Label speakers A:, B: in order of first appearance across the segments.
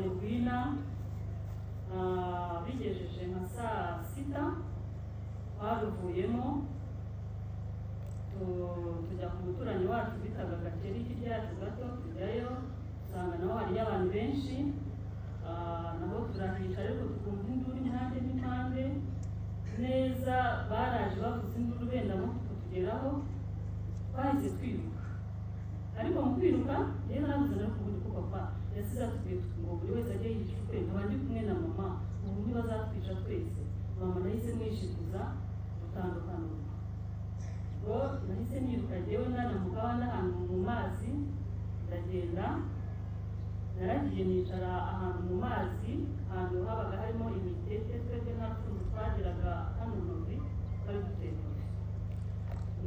A: mu Rwina bigejeje nka saa 6 twaruvuyemo tujya ku muturanyi wacu bitaga Gakeri hirya yacu gato tujyayo usanga naho hari abantu benshi naho turahicara ariko tukumva induru impande n'impande neza baraje bavuze induru benda no kutugeraho bahise twiruka ariko mu kwiruka rero nabuze no kuvuga ko papa yasize atubwiye ngo buri wese ajye yishukwe nkabandi kumwe na mama ubundi bazatwica twese mama nahise mwishikuza dutandukana ubwo nahise niruka jewe nana mugabana ahantu mu mazi ndagenda naragiye nicara ahantu mu mazi ahantu habaga harimo imitete twebwe nta tuntu twagiraga hano muzi twari duteguye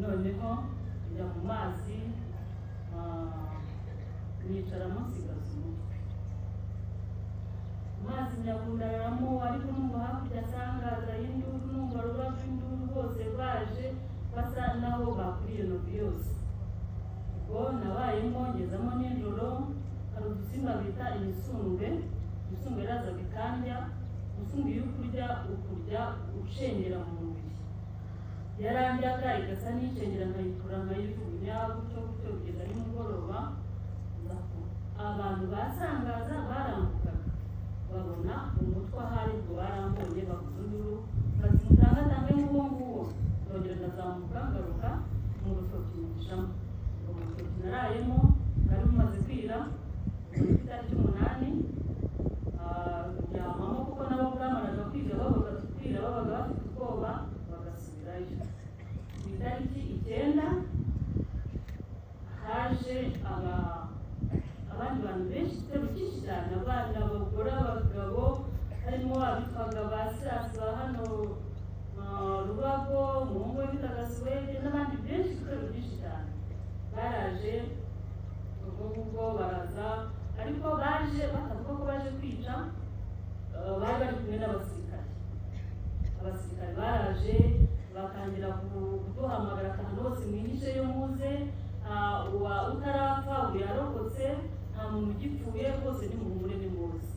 A: noneho njya mu mazi nicara musigaza umutwe mazi nyagundaramo ariko numva hakurya asangaza y'induru numva rubavu induru bose baje basa naho bakuriye novi yose ubwo nabayemo ngezamo nijoro hari udusimba bita imisundwe iraza bikandya umusundwe iyo ukurya ucengera mu mubiri yarandyaga igasa n'icengera nkayikura nkayijugunya gutyo kugeza nimugoroba abantu basangaza barambukaga babona umutwe ahari ubwo barambonye bavuza induru bati mutangatange n'uwo nguwo ndongera ndazamuka ngaruka mu rutoki mugishamo ngo mu rutoki narayemo bari bumaze kwira itariki 8 ryamamo kuko nabo bwamaraga kwiga babaga bafite ubwoba bagasubirayo ku itariki 9 haje abandi bantu benshi cyane cyane abana abagore abagabo harimo abitwaga ba Sirasi ba hano Rubago umuhungu we bitaga Suwede n'abandi benshi cyane baraje ubwo baraza ariko baje batavuga ko baje kwica bari bari kumwe n'abasirikare baraje bakangira kuduhamagara ahantu hose mwihishe yo muze utarapfa uyarokotse nta muntu ugipfuye rwose ni muhumure ni muze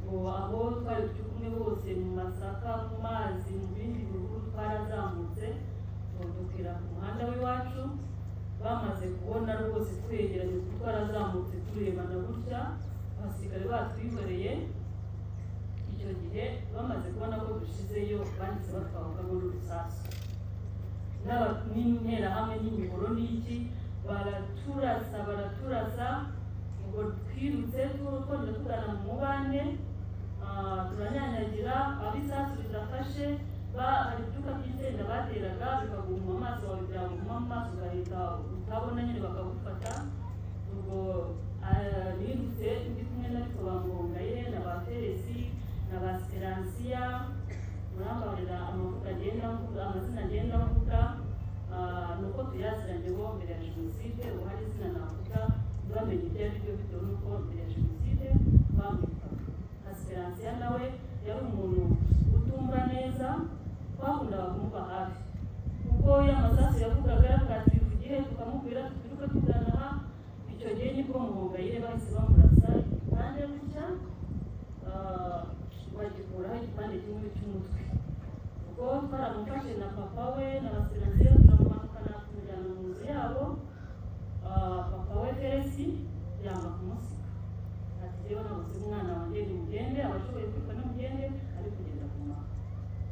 A: ubwo aho twari turi kumwe bose mu Masaka mu mazi mu bindi bihugu twarazamutse dukira ku muhanda w'iwacu bamaze kubona rwose twegeranye kuko twarazamutse turebana gutya abasirikare batwikoreye icyo gihe bamaze kubona ko dushizeyo bahise batwahukamo n'urusasu n'intera hamwe n'imihoro n'iki baraturasa ubwo twirutse twongera tugana mu mubande turanyanyagira abisasu bidafashe hari ibyuka by'itsinda bateraga bikaguma amaso wawe byaguma mu maso ugahita utabona nyine bakagufata ubwo nirutse ndi kumwe n'ariko bamwongaye na ba Teresi na ba Speransiya murambarira amazina agenda mvuga nuko tuyaziranye bo mbere ya Jenoside ubu hari izina navuga bamenye ibyo ari byo bitewe n'uko mbere ya Jenoside bamwitaga Speransiya nawe yari umuntu utumva neza twakundaga kumuba hafi kuko y'amasasu yavugaga bwatwivugiye tukamubwira tukiruka tugana aha icyo gihe nibwo Muhongayire bahise bamurasa igipande gutya bagikuraho igipande kimwe cy'umutwe ubwo twaramufashe na papa we na Speransiya turamumanukana kumujyana mu nzu yabo papa we Teresi yanga kumusiga ati rero nabuze umwana wanjye nimugende abashoboye kwitwa nimugende ari kugenda ku mama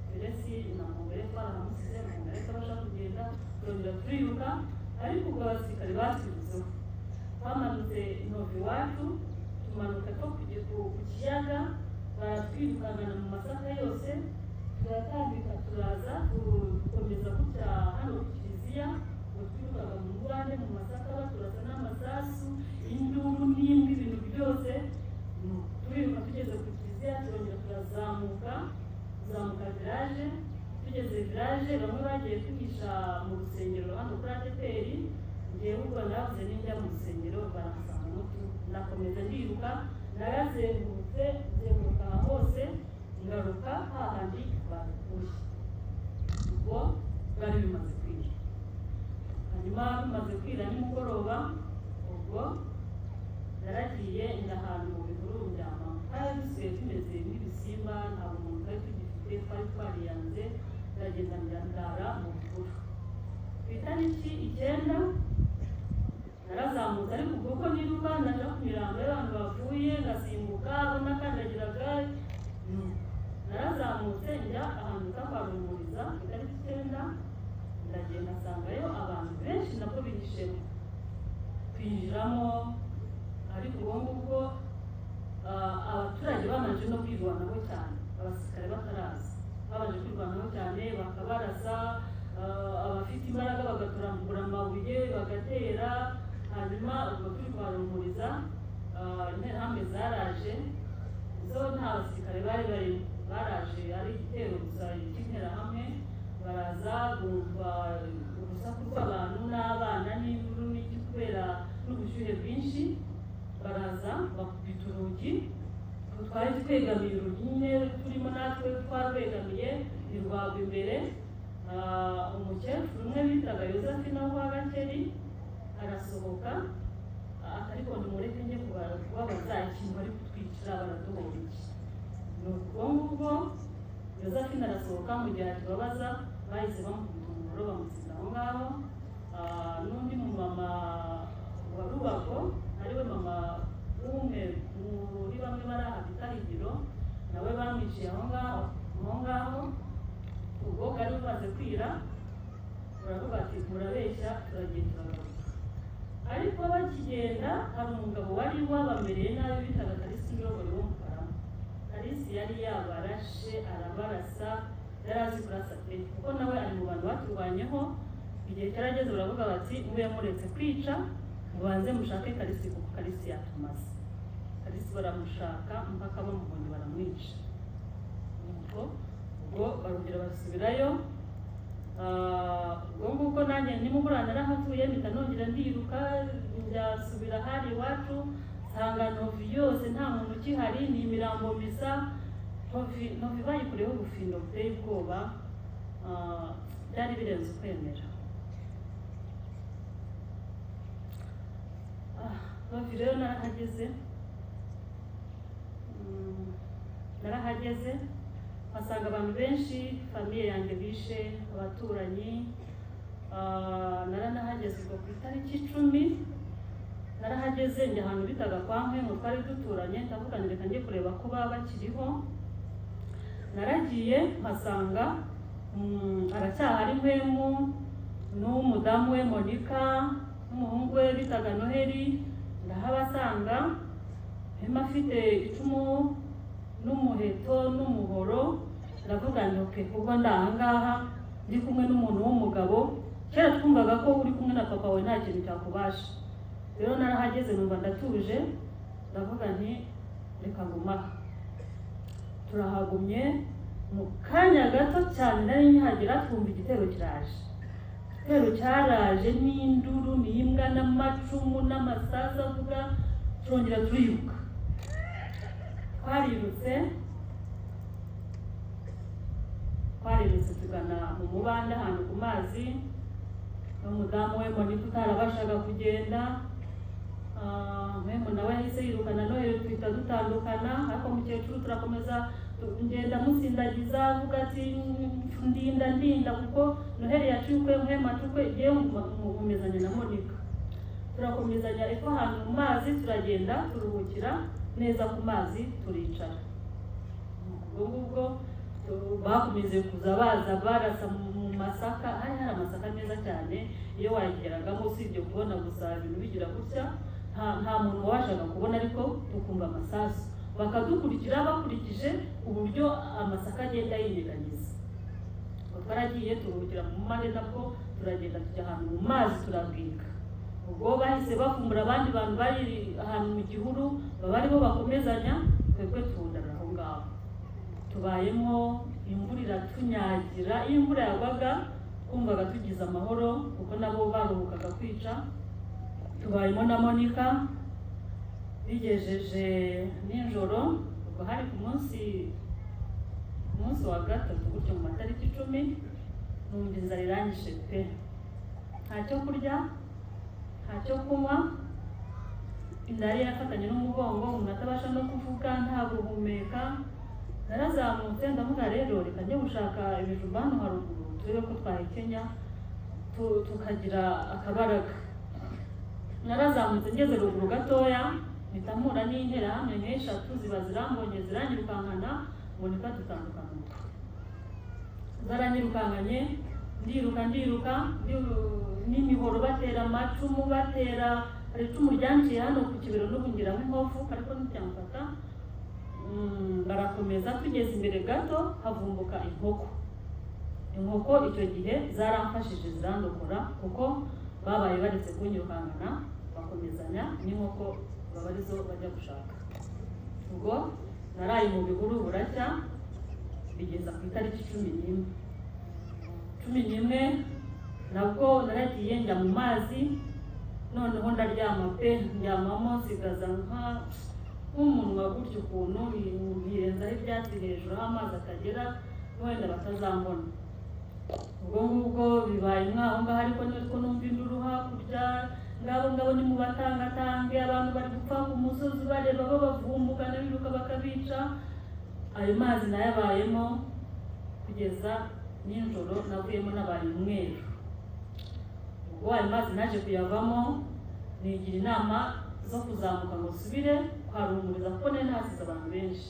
A: Teresi namubere twaramusize ariko abasha kugenda turongera turiruka ariko ubwo abasirikare batwibutseho twamanutse Novi iwacu tumanuka two kujya ku kiyaga baratwirukana mu Masaka yose turatambika turaza dukomeza gutya hano ku kiliziya ngo twirukaga mu Rwanda mu Masaka baturasa n'amasasu induru n'imbi ibintu byose turiruka tugeze ku kiliziya turongera turazamuka village tugeze village bamwe bagiye kwigisha mu rusengero hano kuri ATPR ngewe ubwo navuze n'injya mu rusengero baransanga mutu nakomeza ndiruka narazengurutse nzenguruka hose ngaruka hahandi bakuye ubwo bari bimaze kwira hanyuma bimaze kwira nimugoroba ubwo naragiye ndahantu mu bihuru njyama twari dusigaye tumeze nk'ibisimba, nta muntu twari tugifite, twari twariyanze, ndagenda ndara mu bihuru. Ku itariki 9 narazamutse, ariko ubwo niruka naja ku mirambo y'abantu bapfuye ngasimbuka abo nakandagiraga, narazamutse njya ahantu kwa Rumuriza. Ku itariki 9 ndagenda asangayo abantu benshi nabwo bihishemo, kwinjiramo, ariko ubwo ngubwo abaturage bamanje no kwirwanaho cyane, abasirikare bataraza babanje kwirwanaho cyane, bakabarasa, abafite imbaraga bagaturambura amabuye bagatera. Hanyuma ubwo turi kwa Rumuriza, interahamwe zaraje, zo nta basirikare bari baraje, ari igitero gusa cy'interahamwe. Baraza bumva urusaku rw'abantu n'abana n'imvuru n'iki kubera n'ubushyuhe bwinshi, baraza bakubita urugi. Twari twegamiye urugi nyine turimo natwe twarwegamiye, ntirwagwa imbere. Umukecuru umwe bitaga Yosephine wa Gakeri arasohoka, ariko nimureke njye kubabaza ikintu bari kutwicira baraduhora iki. Ubwo ngubwo Yosephine arasohoka, mu gihe akibabaza bahise bamukubita umuhoro bamusiga aho ngaho. N'undi mumama wa Rubago ariwe mama w'umwe muri bamwe bari aha bita Higiro, nawe bamwiciye aho ngaho. Ubwo bwari bumaze kwira, baravuga ati murabeshya, turagiye turagaruka. Ariko bakigenda hari umugabo wari wabamereye nabi bitaga Kalisi Ngirogori wo mu Karama. Kalisi yari yabarashe, arabarasa, yari azi kurasa pe, kuko nawe ari mu bantu baturwanyeho. Igihe cyarageze baravuga bati mube muretse kwica, mubanze mushake Kalisi kuko Kalisi yatumaze. Kalisi baramushaka mpaka bamubonye baramwica. Ubwo barongera basubirayo. Ubwo ngubwo nanjye nimugurana narahavuye, mpita nongera ndiruka njyasubira hari iwacu, nsanga Novi yose nta muntu ukihari, ni imirambo misa. Novi bayikureho ubufindo buteye ubwoba, byari birenze ukwemera. Novi rero narahageze asanga abantu benshi, famiye yanjye bishe, abaturanyi. Naranahageze ubwo ku itariki 10 narahageze njya ahantu bitaga kwa Nkwe, twari duturanye, ndavuga ngo reka njye kureba ko baba bakiriho. Naragiye mpasanga aracyahari Mpwemu n'umudamu we Monica n'umuhungu we bitaga Noheli. Ndahabasanga Mpema afite icumu n'umuheto n'umuhoro. Ndavuga ngo kuko ndahangaha ndi kumwe n'umuntu w'umugabo, kera twumvaga ko uri kumwe na papa we nta kintu cyakubasha. Rero narahageze numva ndatuje, ndavuga nti reka ngumaha. Turahagumye, mu kanya gato cyane nari nkihagera twumva igitero kiraje. Igitero cyaraje n'induru n'imbwa n'amacumu n'amasasu avuga, turongera turiruka. Twarirutse tugana mu mubanda ahantu ku mazi. N'umudamu we Monica utarabashaga kugenda, Mpemu nawe yahise yirukana Noheli, twita dutandukana. Ariko mukecuru turakomeza ngenda musindagiza, avuga ati ndinda kuko Noheli yaciwe, Mpemu acukwe, igiye mumezanya na Monica. Turakomezanya ariko ahantu mu mazi, turagenda turuhukira neza ku mazi, turicara. Ubwo bakomeze kuza baza barasa mu masaka. Hari amasaka meza cyane, iyo wageragamo usibye kubona gusa ibintu bigira gutya, nta muntu wabashaga kubona, ariko tukumva amasasu. Bakadukurikira bakurikije uburyo amasaka agenda yinyeganyeza. Twaragiye turuhukira mu mare, nabwo turagenda tujya ahantu mu mazi turabwika. Ubwo bahise bafumbura abandi bantu bari ahantu mu gihuru, bariho bakomezanya, twebwe tundara aho ngaho. Tubayemo, imvura iratunyagira. Iyo imvura yagwaga kumvaga tugize amahoro, kuko nabo baruhukaga kwica. Tubayemo na Monica. Bigejeje nijoro, ubwo hari ku munsi wa gatatu gutyo mu matariki 10, numva inzara irangije pe. Ntacyo kurya, ntacyo kunywa. inda yari yafatanye n'umugongo, umuntu atabasha no kuvuga, nta guhumeka. Narazamutse ndavuga rero reka njye gushaka ibijumba hano haruguru turebe ko twahekenya tukagira akabaraga. Narazamutse ngeze ruguru gatoya mpita mpura n'interahamwe nk'eshatu ziba zirambonye ziranyirukankana ngo niko dutandukana umutwe. Zaranyirukankanye ndiruka n'imihoro batera amacumu batera, hari icumu ryanciye hano ku kibero n'ubu ngira nk'inkovu ariko nticyamfata. Barakomeza tugeze imbere gato havumbuka inkoko icyo gihe zaramfashije zirandokora kuko babaye baretse kunyirukankana bakomezanya n'inkoko baba arizo bajya gushaka. Ubwo naraye mu bihuru buracya bigeza ku itariki 11 nabwo naragiye njya mu mazi, noneho ndaryama pe, ndyamamo nsigaza nk'umunwa gutyo ukuntu birenzaho ibyatsi hejuru aho amazi akagera wenda batazambona. Ubwo ngubwo bibaye mwaho ngaho ariko nitwo numva induru hakurya, ngabo ni mu batangatange, abantu bari gupfa ku musozi bareba babavumbuka biruka bakabica. Ayo mazi nayabayemo kugeza nijoro, navuyemo nabaye umweru. Ubwo ayo mazi naje kuyavamo nigira inama zo kuzamuka ngo subire kwa Ruhumuriza kuko nari nahasize abantu benshi.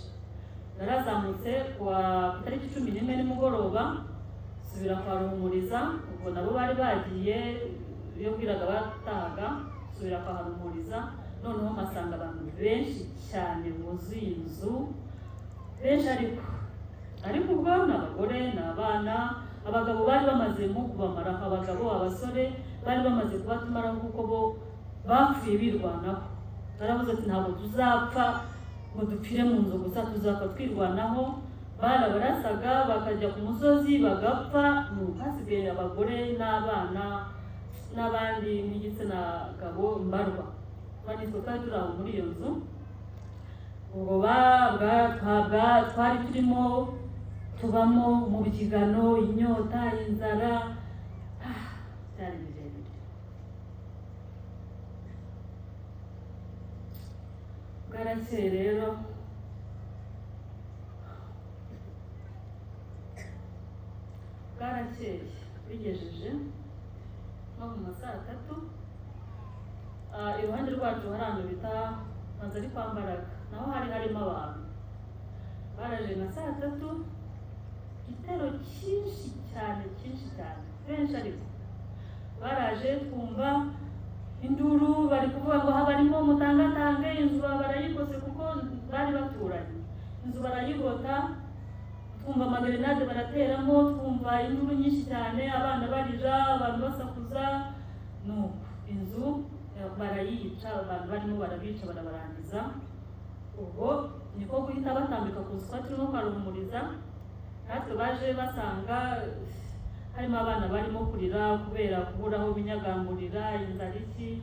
A: Narazamutse kwa itariki 11 nimugoroba subira kwa Ruhumuriza, ubwo nabo bari bagiye iyo bwiraga batahaga, subira kwa Ruhumuriza. Noneho masanga abantu benshi cyane buzuye inzu benshi, ariko ubwo n'abagore n'abana, abagabo bari bamaze mu kubamara, abagabo abasore bari bamaze kubatumara kuko bo bapfuye birwanaho. Baravuze ati ntabwo tuzapfa ngo dupfire mu nzu gusa, tuzapfa twirwanaho. Barabarasaga bakajya ku musozi bagapfa, hasigaye abagore n'abana n'abandi n'igitsina gabo mbarwa. Nitwe twari turi aho muri iyo nzu. Ubwo twari turimo tubamo mu byigano, inyota, inzara, byari birebire. Bwarakeye rero bigejeje nko mu ma saa 3, iruhande rwacu hari ahantu bita maze ari kwa Mbaraga, naho harimo abantu. Baraje nka saa 3, igitero cyinshi cyane benshi, ariko baraje twumva induru, bari kuvuga ngo habarimo mutangatange, inzu barayigose kuko bari baturanye, inzu barayigota. Twumva amagrenade barateramo, twumva induru nyinshi cyane, abana barira, abantu basakuza, nuko inzu barayica, abantu barimo barabica barabarangiza. Ubwo niko guhita batambika kuza kwa turimo kwa Ruhumuriza. Natwe baje basanga harimo abana barimo kurira kubera kuburaho binyagamburira, inzara iki,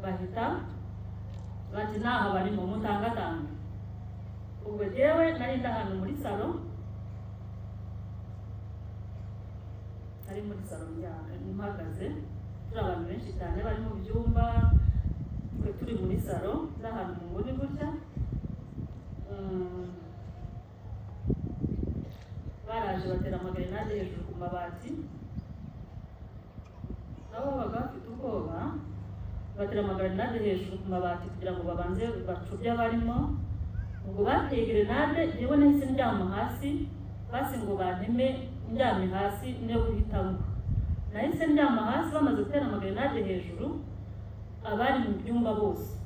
A: bahita bati naha barimo mutangatange. Ubwo jewe nari ndahantu muri salo, mpagaze, turi abantu benshi cyane bari mu byumba, twe turi muri salo n'ahantu mu nguni gutya. Baraje batera amagrenade hejuru ku mabati, nabo babaga bafite ubwoba, batera amagrenade hejuru ku mabati kugira ngo babanze bacubye abarimo. Ubwo bateye grenade, yewe nahise ndyama hasi, basi ngo banteme ndyamye hasi ne guhitamo. Nahise ndyama hasi bamaze gutera amagrenade hejuru. Abari mu byumba bose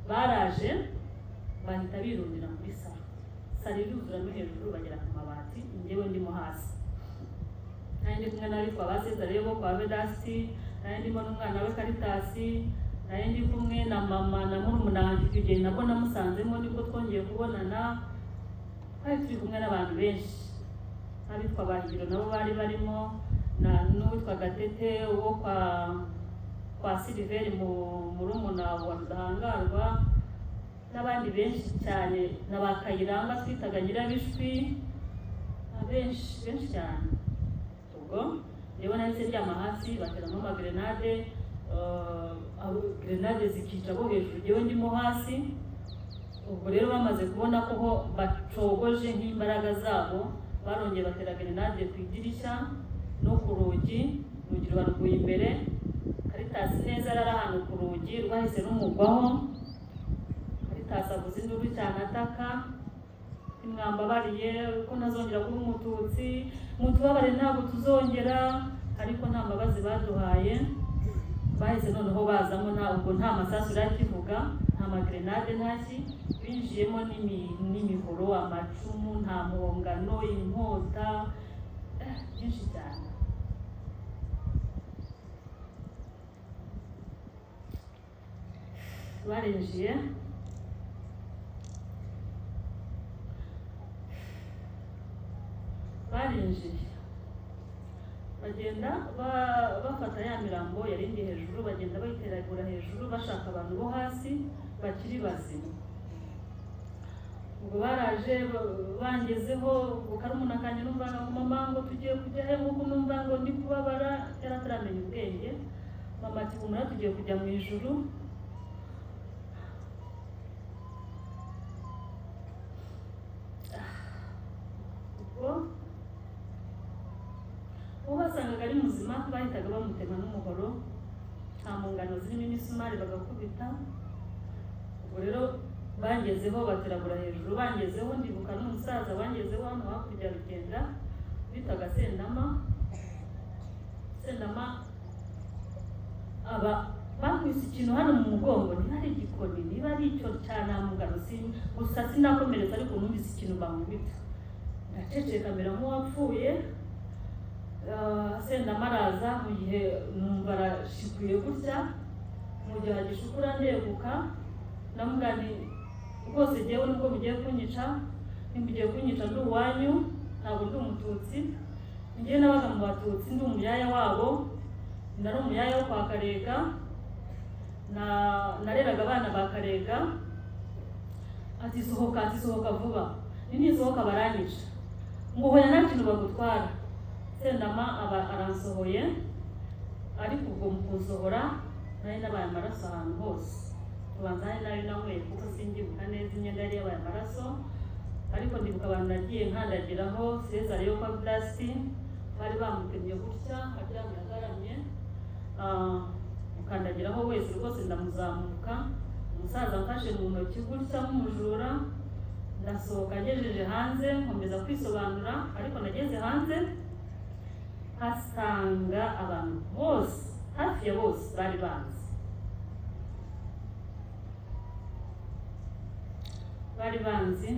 A: baraje bahita birundira muri salo, iruzura no hejuru bagera ku mabati, njyewe ndimo hasi. Nari ndi kumwe n'abitwa ba Cesare bo kwa Vedasti, nari ndimo n'umwana we Karitasi, nari ndi kumwe na mama na murumuna wanjye. Icyo gihe nabwo namusanzemo, nibwo twongeye kubonana. Twari turi kumwe n'abantu benshi, abitwa Bahigiro nabo bari barimo, n'uwitwa Gatete wo kwa Siliveri murumuna wa Rudahangarwa, n'abandi benshi cyane, na ba Kayiranga twitaga Nyirabishwi, benshi cyane. Ubwo rero nahise ndyama hasi bateramo amagrenade, grenade zikica bo hejuru yewe ndimo hasi. Ubwo rero bamaze kubona ko ho bacogoje nk'imbaraga zabo, barongeye batera grenade ku idirishya no ku rugi rwaruguye imbere. Caritas neza rari ahantu ku rugi rwahise rumugwaho. Caritas avuze induru cyane ataka, mwambabariye ko ntazongera kuba umututsi, mutubabare ntabwo tuzongera, ariko nta mbabazi baduhaye. Bahise noneho bazamo ubwo nta masasu rakivuga, nta magrenade ntaki, binjiyemo n'imihoro, amacumu, nta muhongano, inkota, byinshi cyane. Barinjiye bagenda bafata ya mirambo yarindi hejuru, bagenda bayiteragura hejuru bashaka abantu bo hasi bakiri bazima. Ubwo baraje bangezeho, Karumuna kanye numva ngo mama ngo tugiye kujya he, ngo numva ngo ndi kubabara, yarataramenya ubwenge. Mama ati umura tugiye kujya mu ijuru. Ubasangaga ari muzima bahitaga bamutema n'umuhoro, nta mungano zirimo imisumari bagakubita. Ubwo rero bangezeho bateragura hejuru, bangezeho ndibuka n'umusaza bangezeho hano hakurya Rugenda bitaga Sendama aba bakwise ikintu hano mu mugongo, niba ari igikoni, niba ari icyo cyane mungano gusa sinakomereza, ariko numvise ikintu bamubita. Ndaceceka kamera nk'uwapfuye. Sendama araza mu gihe numva arashikuye gutya, mu gihe agishukura ndeguka, namugani rwose jyewe nubwo mugiye kunyica, nimbugiye kunyica ndi uwanyu, ntabwo ndi umututsi. Njye nabaga mu batutsi, ndi umuyaya wabo, nari umuyaya wo kwa Karega, nareraga abana ba Karega. Ati sohoka vuba, nisohoka baranyica. Ngo hoya nta kintu bagutwara. Sendama aransohoye, ariko ubwo mu kunsohora nari nabaye amaraso ahantu hose. Ubanza nari nanyweye kuko singibuka neza imyenda yari yabaye amaraso, ariko ndibuka abantu nagiye nkandagiraho. Cesar yo kwa Blasti bari bamutemye gutya aryamye agaramye, ukandagiraho wese rwose ndamuzamuka. Umusaza mfashe mu ntoki gutya nk'umujura, ndasohoka ngejeje hanze nkomeza kwisobanura, ariko nageze hanze hasanga abantu bose, hafi ya bose bari banzi,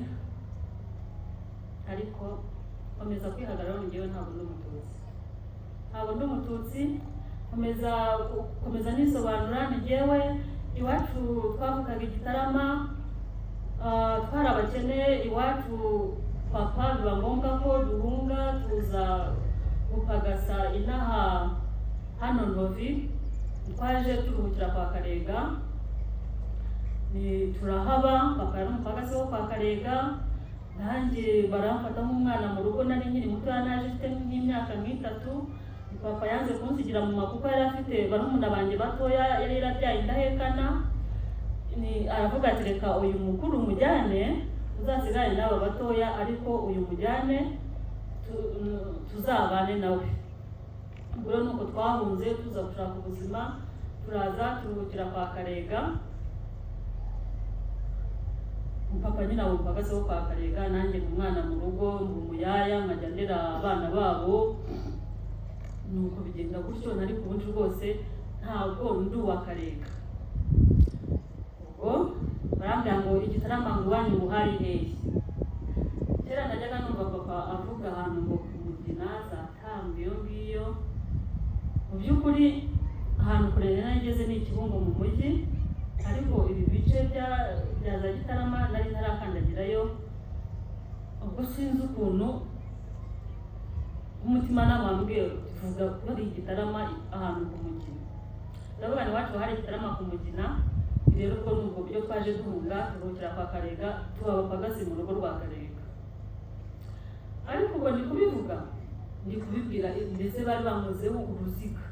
A: ariko komeza kwihagararaho njyewe ntabwo ndi umututsi, komeza nisobanura. Ni njyewe iwacu twavukaga Igitarama, twari abakene iwacu. Papa biba ngombwa ko duhunga tuza gupagasa inaha hano Ndovi, twaje turuhukira kwa Karega, turahaba. Papa yari umupagasi wo kwa Karega, nanjye baramfata nk'umwana mu rugo, nari nkiri muto, naje mfite nk'imyaka nk'itatu. Papa yanze kunsigira mu makuko, yari afite barumuna banjye batoya, yari yarabyaye indahekana. Aravuga ati reka uyu mukuru mujyane, uzasigane n'aba batoya, ariko uyu mujyane tuzabane nawe. Ubwo rero nuko twahunze tuza gushaka ubuzima, turaza turuhukira kwa Karega. Papa nyina w'umupagasi wo kwa Karega, nanjye umwana mu rugo, umuyaya, nkajya ndera abana babo. Nuko bigenda gutyo, nari ku bunshi rwose ntabwo ndi uwa Karega. Ubwo barambwira ngo Igitarama ngo iwanyu buhari hehe. Kera najyaga numva papa avuga ahantu ngo Mugina Zatambi iyo ngiyo. Mu by'ukuri ahantu kure nageze ni Kibungo mu mujyi, ariko ibi bice bya za Gitarama nari ntarakandagirayo. Ubwo sinzi ukuntu umutima n'amambwe tuvuga bari Igitarama ahantu ku Mugina. Ndavuga ni wacu hari Igitarama ku Mugina. Rero ubwo nubwo byo twaje duhunga turuhukira kwa Karega, tubapagasi mu rugo rwa Karega. Ariko ubwo ndi kubibwira, ndetse bari bamuzeho uruziga.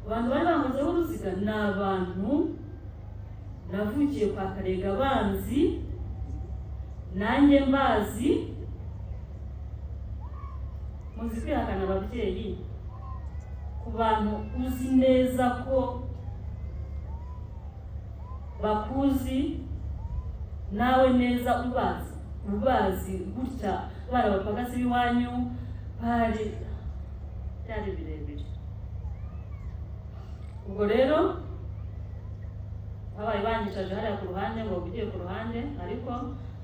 A: abantu bari bamuzeho uruziga ni abantu navukiye kwa Karega banzi, nanjye mbazi. Muzi kwihakana ababyeyi ku bantu uzi neza ko bakuzi nawe neza ubazi gutya, bari abapagasi b'iwanyu, byari birebire. Ubwo rero babaye banyicaje hariya ku ruhande ngo ugiye ku ruhande, ariko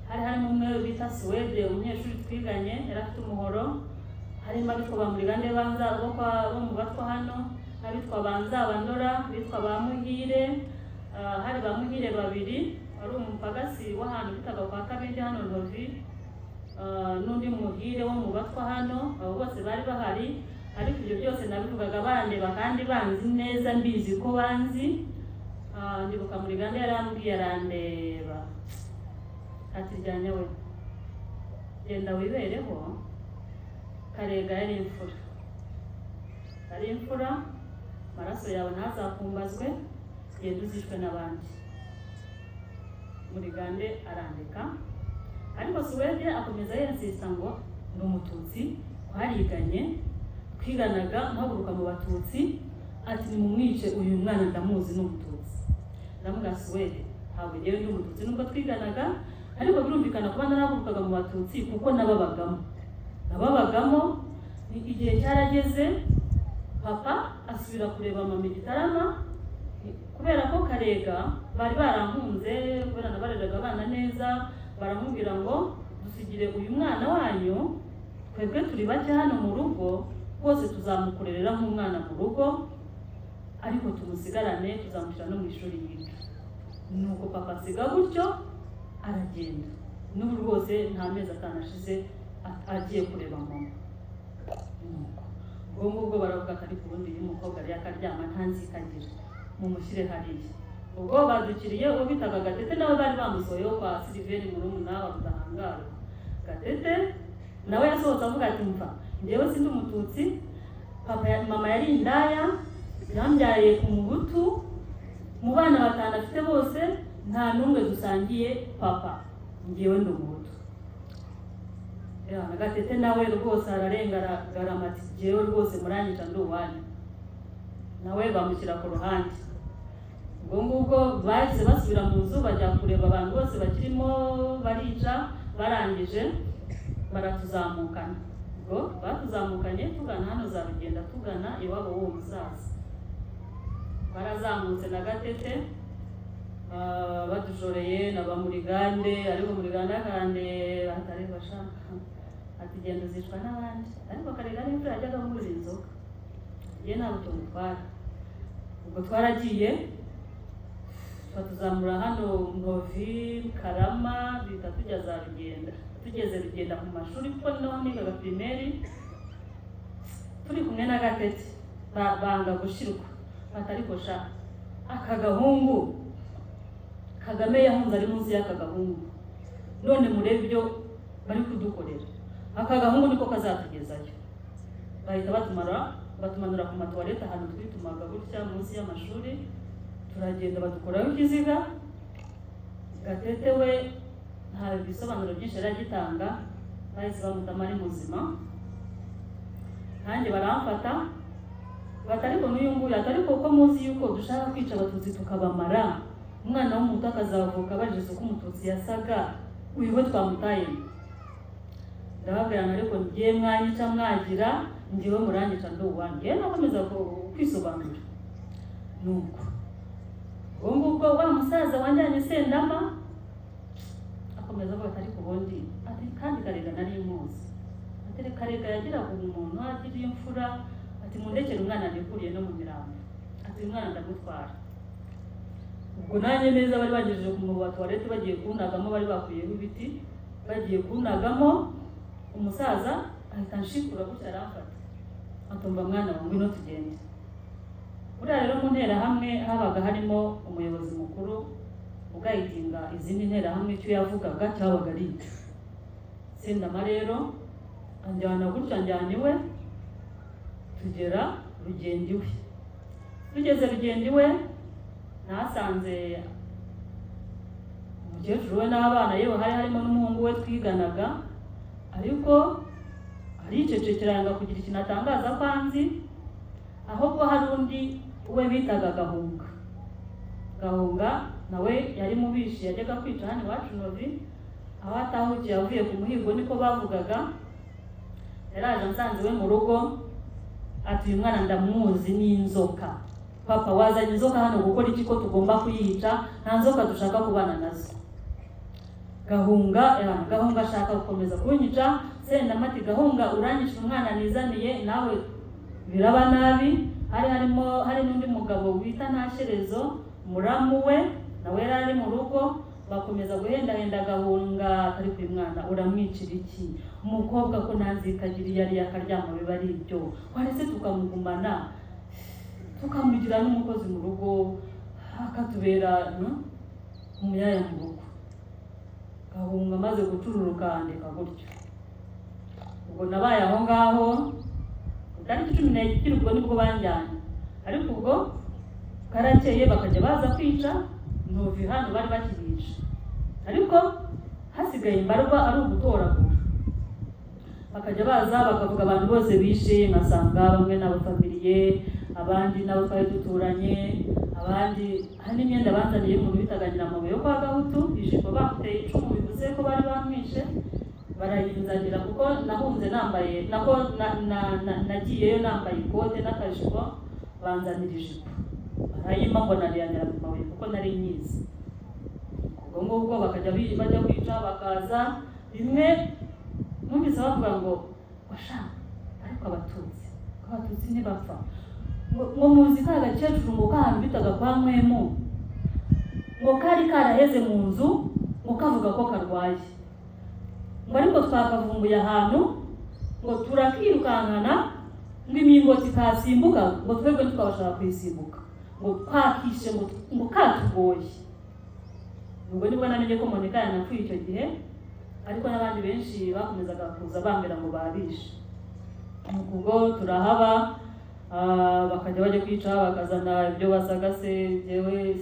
A: harimo umwe bita Suwede, umunyeshuri twiganye, yari afite umuhoro. Harimo abitwa ba Murigande banza bo mu Batwa hano, abitwa banza bandora, bitwa ba Muhire. Hari ba Muhire babiri, ari umupagasi w'ahantu bitaga kwa Kabindi hano Ntovi, n'undi Muhire wo mu Batwa hano. Abo bose bari bahari, ariko ibyo byose nabivugaga bandeba kandi banzi neza, mbizi ko banzi. Ndibuka Murigande yarambwiye, arandeba ati ryanya we genda wibereho, Karega yari imfura, maraso yawe ntazakumbazwe, genda uzishwe n'abandi. Murigande arandika, ariko Suwede akomeza yensista ngo ni umututsi, twariganye, twiganaga mpaguruka mu batutsi, ati nimumwice uyu mwana ndamuzi n'umututsi. Ndamuga Suwede ntabwo yewe ndi umututsi nubwo twiganaga, ariko birumvikana kuba narahagurukaga mu batutsi kuko nababagamo. Igihe cyarageze, papa asubira kureba mama Gitarama, kubera ko Karega bari barankunze, kubera nabareraga abana neza. Baramubwira ngo dusigire uyu mwana wanyu, twebwe turi bake hano mu rugo, rwose tuzamukurerera nk'umwana mu rugo, ariko tumusigarane, tuzamushyira no mu ishuri yiga. Nuko papa asiga gutyo aragenda. N'ubu rwose nta mezi atanashize agiye kureba mama. Ubwo baravuga ati ariko ubundi uyu mukobwa yari akaryama ntanzikagira, mumushyire hariya. Ubwo badukiriye uwo bitaga Gatete, nawe bari bamusoyeho kwa Siliveri murumuna wa Rudahangara. Gatete nawe yasohotse avuga ati mva njyewe sindi umututsi, mama yari indaya, yambyaye ku Muhutu, mu bana batanu afite bose nta n'umwe dusangiye papa, njyewe ndi Umuhutu. Gatete nawe rwose ararengaragara ati njyewe rwose muranyica ndi uwanyu. Nawe bamushyira ku ruhande. Ubwo bahise basubira mu nzu, bajya kureba abantu bose bakirimo barica. Barangije baratuzamukana. Ubwo batuzamukanye tugana hano za Rugenda, tugana iwabo w'uwo musaza. Barazamutse na Gatete, badujoreye na ba Murigande, ariko Murigande akande atari bashaka ati genda uzicwa n'abandi. Ariko Karega n'imfura yajyaga muri inzoga, ye ntabwo tumutwara. Ubwo twaragiye batuzamura hano Ntovi, Karama, bita tujya za Rugenda. Tugeze Rugenda ku mashuri kuko naho nigaga primaire, turi kumwe na Gatete banga gushirwa. Atariko sha aka gahungu Kagame yahunze ari munsi y'aka gahungu, none murebe ibyo bari kudukorera. Aka gahungu niko kazatugezayo. Bahita batumanura ku matoilette ahantu twitumaga gutya munsi y'amashuri. Turagenda badukoraho ikiziga. Gatete we nta bisobanuro byinshi yaragitanga, bahise bamutama ari muzima. Nanjye baramfata batariko n'uyu nguyu, atariko uko muzi yuko dushaka kwica abatutsi tukabamara, umwana w'umuhutu akazavuka bajize uko umututsi yasaga, uyu we twamutaye. Ndababwirana ariko ngiye mwanyica mwagira, ngiwe muranyica ndi uwanyu. Yewe nakomeza kwisobanura. Nuko ubwo wa musaza wanjyanye Sendama akomeza avuga ati ubundi ati kandi Karega nari muzi, ati Karega yagiraga umuntu agira imfura, ati mundekere umwana nikuriye no mu mirambo, ati umwana ndagutwara. Ubwo nanjye neza bari bagejeje ku matoilette, bagiye kunagamo, bari bakuyeho ibiti bagiye kunagamo. Umusaza ahita nshikura gutya aramfata, atumva mwana wangu ino tugende. Buriya rero mu nterahamwe habaga harimo umuyobozi mukuru ugayitinga izindi nterahamwe, icyo yavugaga cyabaga ari icyo. Sendama rero anjyana gutya, njyana iwe, tugera Rugenda iwe. tugeze Rugendo iwe nasanze umukecuru we n'abana yewe hari harimo n'umuhungu we twiganaga, ariko aricecekera yanga kugira ikintu atangaza ko anzi, ahubwo hari undi we bitaga Gahunga nawe yari mubishi yajyaga kwica hano iwacu Novi, aho atahukiye avuye ku muhigo niko bavugaga. Yaraje nsanze we mu rugo ati uyu mwana ndamuzi n'inzoka, papa wazanye inzoka hano gukora iki ko tugomba kuyica, nta nzoka dushaka kubana nazo. Gahunga ashaka gukomeza kunyica, Sendamati Gahunga urangisha umwana nizaniye nawe biraba nabi. Hari n'undi mugabo wita Ntasherezo muramu we nawe yari mu rugo, bakomeza guhendahenda Gahunga ari ku mwana uramwicira iki, umukobwa ko nanzikagira yari yakaryama biba ari ibyo, warese tukamugumana tukamugira n'umukozi mu rugo akatubera umuyaya mu rugo. Gahunga amaze gucururuka andika gutyo, ubwo nabaye aho ngaho tariki 11 ubwo nibwo banjyanye, ariko ubwo karakeye bakajya baza kwica Novi hano bari bakibica, ariko hasigaye imbarwa ari ugutoragura. Bakajya baza bakavuga abantu bose bishe, nkasanga bamwe n'abafamiliye, abandi n'abo twari duturanye, abandi hari n'imyenda banzaniye umuntu bitaganyira amabuye yo kwa Gahutu, ijipo bamuteye icumu bivuze ko bari bamwishe, barayinzanira kuko nahunze nambaye nako nagiyeyo nambaye ikote n'akajipo, banzanira ijipo barayima ngo nariyanira mu mabuye kuko nari nyizi. Ubwo ngubwo bakajya bajya kwica, bakaza bimwe numvise bavuga ngo washaka ariko abatutsi ntibapfa, ngo muzi ka gakecuru ngo kahantu bitaga kwa Mwemu ngo kari karaheze mu nzu ngo kavuga ko karwaye, ngo ariko twakavumbuye ahantu ngo turakirukankana ngo imingoti kasimbuka ngo twebwe twabashaka kwisimbuka ngo twakishe ngo katugoye. Ubwo nibwo namenye ko Monika yanapfuye icyo gihe, ariko n'abandi benshi bakomezaga kuza bambera ngo babishe. Ubwo turahaba bakajya bajya kwica, bakazana ibyo basagase, jewe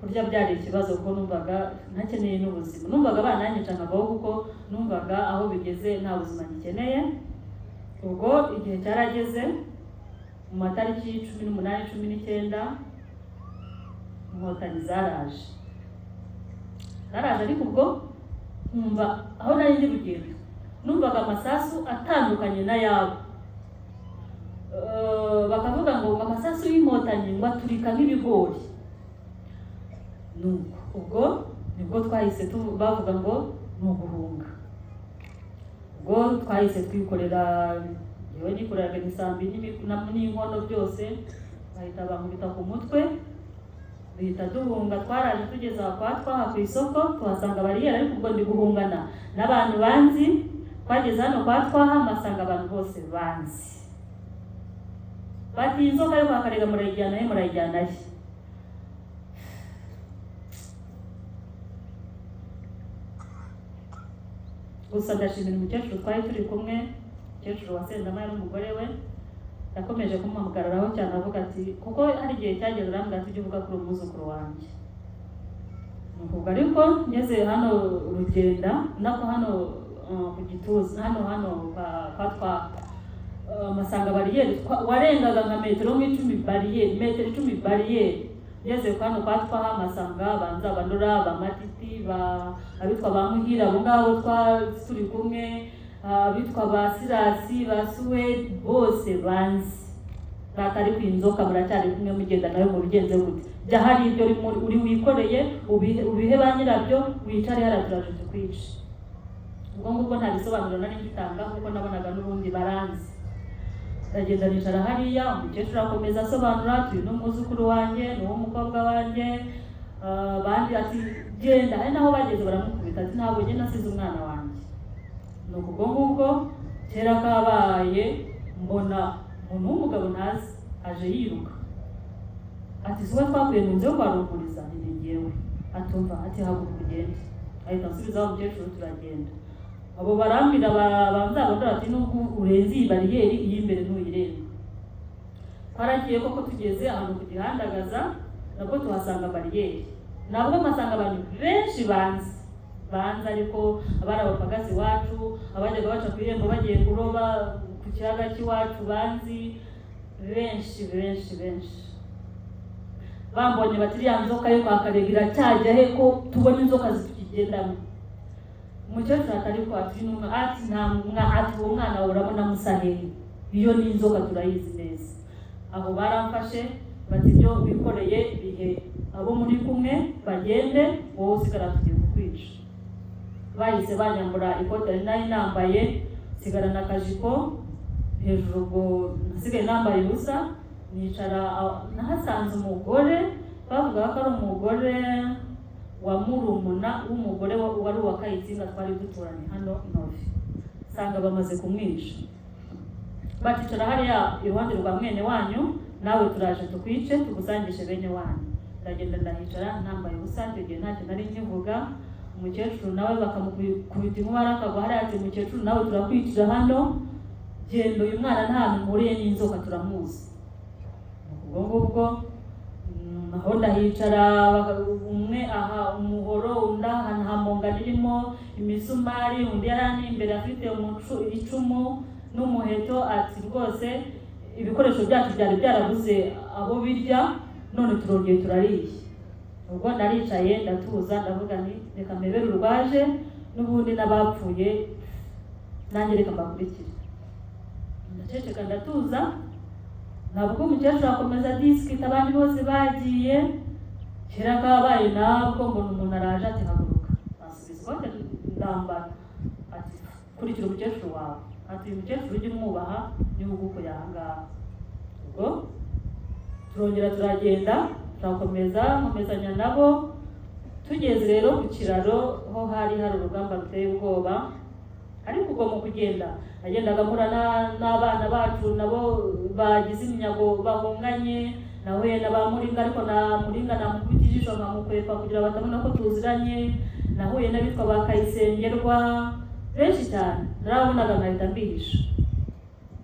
A: kurya byari ikibazo kuko numvaga ntakeneye n'ubuzima, numvaga bananyica nkagaho kuko numvaga aho bigeze nta buzima ngikeneye. Ubwo igihe cyarageze mu matariki 18-19 inkotanyi zaraje, ariko ubwo numva aho nari ndi Rugendo numvaga amasasu atandukanye na yabo. Bakavuga ngo amasasu y'inkotanyi ngo aturika nk'ibigori. Ubwo nibwo twahise bavuga ngo ni uguhunga. Ubwo twahise twikorera, yewe nikoreraga imisambi n'inkono byose, bahita bankubita ku mutwe, duhita duhunga. Twaraje tugeze aho kwa Twaha ku isoko tuhasanga bariyeri, ariko ubwo ndi guhungana n'abantu banzi. Twageze hano kwa Twaha masanga abantu bose banzi, bati inzoka yo kwakarega murayijyanahe. Gusa ndashimira umukecuru twari turi kumwe, umukecuru wa Sendama n'umugore we, yakomeje kumuhagararaho cyane avuga ati kuko hari igihe cyageze arambwira ati ujye uvuga kuri umwuzukuru wanjye. Ubwo ariko ngeze hano Rugenda nako hano ku Gituza hano kwa Twaha masanga bariyeri warengaga nka metero 10 bariyeri. Ngeze hano kwa Twaha masanga banza banura bamatiti abitwa ba Muhira abo ngabo turi kumwe, abitwa ba Sirasi ba Suwe bose banzi, batari kwinzoka muracyari kumwe mugenda nawe mu bigenze gute, jya hari ibyo uri wikoreye ubihe ba nyirabyo wicare haraturaje tukwice. Ubwo ngubwo nta bisobanuro nari ngitanga kuko nabonaga n'ubundi baranzi. Ndagenda nicara hariya, umukecuru akomeza asobanura ati n'umwuzukuru wanjye n'uw'umukobwa wanjye, bandi ati genda. Ari naho bageze baramukubita ati ntabwo njye nasize umwana wanjye. Nuko ubwo ngubwo kera kabaye mbona umuntu w'umugabo ntazi aje yiruka ati suba twakuye mu nzu yo kwa Ruguriza. Ni njyewe. Atumva ati haguruka ugende. Ahita asubiza umukecuru turagenda. Abo barambira banza badora ati nubwo urenze iyi bariyeri iyi imbere ntuyirebe. twaragiye koko tugeze ahantu ku Gihandagaza nabwo tuhasanga bariyeri, nabwo masanga abantu benshi banze ariko abari abapagazi wacu abajyaga baca ku irembo bagiye kuroba ku kiyaga cy'iwacu banzi benshi bambonye bati ya nzoka yo kwa Karegira cyajya he ko tubona inzoka zikigendamo. Umukecuru atari ko ati uwo mwana urabona musahehe, iyo ni inzoka turayizi neza. Aho baramfashe bati ibyo bikoreye bihe abo muri kumwe bagende, wowe usigara tugiye kukwica. Bahise banyambura ikote nari nambaye, sigara na kajipo hejuru, ubwo nasigaye nambaye ubusa. Nicara nahasanze umugore bavuga ko ari umugore wa murumuna w'umugore wari uwa Kayitsinga twari duturanye hano Novi. Sanga bamaze kumwisha, baticara hariya iruhande rwa mwene wanyu, nawe turaje tukwice tugusangishe bene wanyu. Ndagenda ndahicara nambaye ubusa, icyo gihe ntacyo nari nkivuga. Umukecuru nawe bakamukubita inkuba arakagwa hariya ati umukecuru nawe turakwicira hano, genda uyu mwana nta hantu mpuriye n'inzoka turamuzi. Ubwo ngubwo aho ndahicara, umwe aha umuhoro, undi ahantu hamonga ririmo imisumari, undi yarani imbere afite icumu n'umuheto, ati rwose ibikoresho byacu byari byarabuze abo birya, none turongeye turariye. Ubwo naricaye ndatuza ndavuga nti reka mbebere urwaje, n'ubundi n'abapfuye nanjye reka mbakurikire. Ndaceceka ndatuza, nabwo umukecuru akomeza disikita, abandi bose bagiye. Kera kabaye nabwo mbona umuntu araje ati haguruka, asubiza ikote ndambara, ati kurikira umukecuru wawe, ati uyu mukecuru ujye umwubaha niwe ugukuye aha ngaha. Ubwo turongera turagenda turakomeza nkomezanya nabo. Tugeze rero ku kiraro ho hari urugamba ruteye ubwoba, ariko ubwo mu kugenda nagendaga mpura n'abana bacu nabo bagize iminyago bahunganye. Nahuye na ba Muringa, ariko na Muringa namukubita ijisho nkamukwepa kugira batabona ko tuziranye. Nahuye n'abitwa ba Kayisengerwa benshi cyane, narabonaga nkahita mbihisha.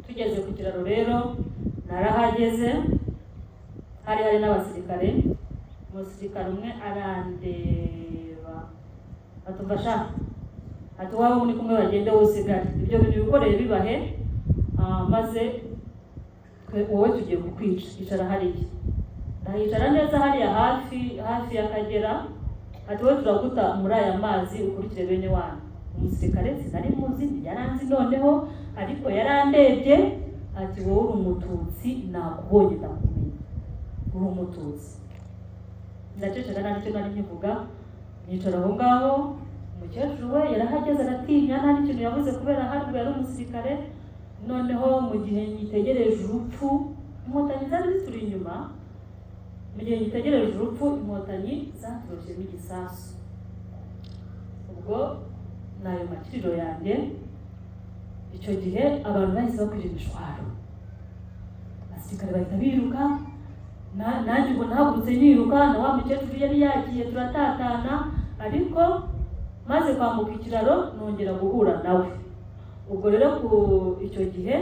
A: Tugeze ku kiraro rero narahageze, hari n'abasirikare. Umusirikare umwe arandeba atufasha, ati waba muri kumwe bagende usigare, ibyo bintu bikoreye bibahe, maze wowe tugiye kukwica, icara hariya. Ndahicara neza hariya hafi y'Akagera, ati wowe turaguta muri aya mazi ukurikire bene wanyu. Umusirikare sinari muzi, yaranzi noneho, ariko yarandebye ati wowe uri umututsi, nakubonye ndakumenya uri umututsi. Ndaceceka nta nicyo nari nkivuga, nicara aho ngaho. Umukecuru we yarahageze aratinya, nta n'ikintu yavuze kubera hari yari umusirikare. Noneho mu gihe nyitegereje urupfu, inkotanyi zari zituri inyuma. Mu gihe nyitegereje urupfu, inkotanyi zaturoshyemo igisasu. Ubwo nayo makiriro yanjye. Icyo gihe abantu bahise bakwira imishwaro, abasirikare bahita biruka. Nanjye ubwo nahagurutse niruka, na wa mukecuru yari yagiye turatatana, ariko maze kwambuka ikiraro nongera guhura nawe. Ubwo rero ku icyo gihe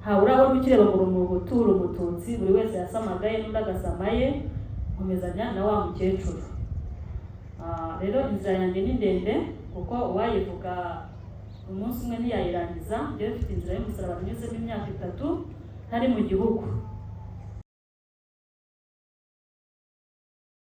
A: habura abo ukireba ngo umuhutu umututsi, buri wese yasamagaye n'undi agasamaye, nkomezanya na wa mukecuru. Rero inzira yanjye ni ndende, kuko uwayivuga umunsi umwe ntiyayirangiza. Njyewe mfite inzira y'umusaraba nyuzemo imyaka 3 ntari mu gihugu.